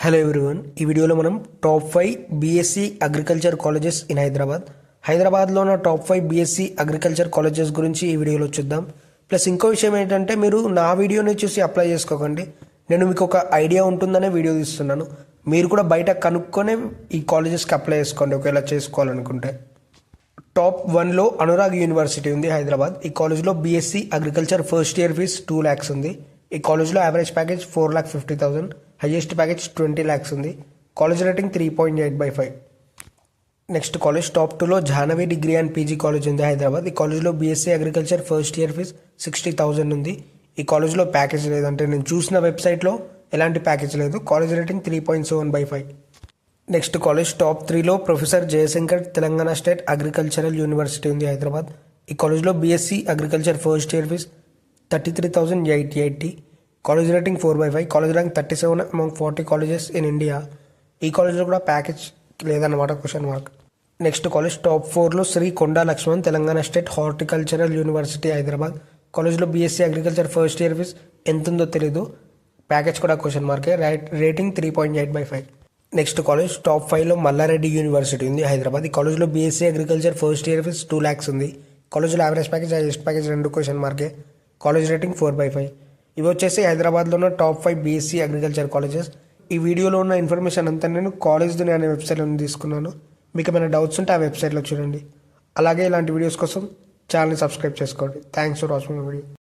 Hello everyone, ఈ వీడియోలో మనం top 5 BSc agriculture colleges in హైదరాబాద్లో ఉన్న టాప్ 5 బీఎస్సీ అగ్రికల్చర్ కాలేజెస్ గురించి ఈ వీడియోలో చూద్దాం. ప్లస్ ఇంకో విషయం ఏంటంటే, మీరు నా వీడియోని చూసి అప్లై చేసుకోకండి. నేను మీకు ఒక ఐడియా ఉంటుందనే వీడియో తీస్తున్నాను. మీరు కూడా బయట కనుక్కొని ఈ కాలేజెస్కి అప్లై చేసుకోండి ఒకవేళ చేసుకోవాలనుకుంటే. టాప్ 1లో అనురాగ్ యూనివర్సిటీ ఉంది హైదరాబాద్. ఈ కాలేజ్లో BSc agriculture first year fees 2 lakhs ఉంది. ఈ కాలేజ్లో average package 4,50,000, highest package 20 lakhs ఉంది. College rating 3.8/5. Next college top 2లో Jahnavi degree and PG college ఉంది హైదరాబాద్. ఈ కాలేజ్లో BSc agriculture first year fees 60,000 ఉంది. ఈ కాలేజ్లో ప్యాకేజ్ లేదంటే నేను చూసిన వెబ్సైట్లో ఎలాంటి ప్యాకేజ్ లేదు. College rating 3.7/5. Next college top 3లో professor Jayashankar Telangana state agricultural university ఉంది హైదరాబాద్. ఈ కాలేజ్లో BSc agriculture first year fees 33,880. College rating 4/5. College rank 37 among 40 colleges in India. ఈ కాలేజ్లో కూడా ప్యాకేజ్ లేదన్నమాట, question mark. Next college top 4లో Sri Konda Laxman Telangana state horticultural university Hyderabad. కాలేజ్లో BSc agriculture first year fees ఎంత ఉందో తెలీదు, ప్యాకేజ్ కూడా question మార్కే. Rating 3.8/5. Next college top 5లో మల్లారెడ్డి యూనివర్సిటీ ఉంది హైదరాబాద్. ఈ కాలేజ్లో BSc agriculture first year fees 2 lakhs ఉంది. కాలేజ్లో యావరేజ్ ప్యాకేజ్, హైయెస్ట్ ప్యాకేజ్ రెండు క్వశ్చన్ మార్కే. College rating 4/5. ఇవి వచ్చేసి హైదరాబాద్లో ఉన్న టాప్ 5 బీఎస్సీ అగ్రికల్చర్ కాలేజెస్. ఈ వీడియోలో ఉన్న ఇన్ఫర్మేషన్ అంతా నేను కాలేజ్ని అనే వెబ్సైట్లో తీసుకున్నాను. మీకు ఏమైనా డౌట్స్ ఉంటే ఆ వెబ్సైట్లో చూడండి. అలాగే ఇలాంటి వీడియోస్ కోసం ఛానల్ని సబ్స్క్రైబ్ చేసుకోండి. Thanks for watching my video.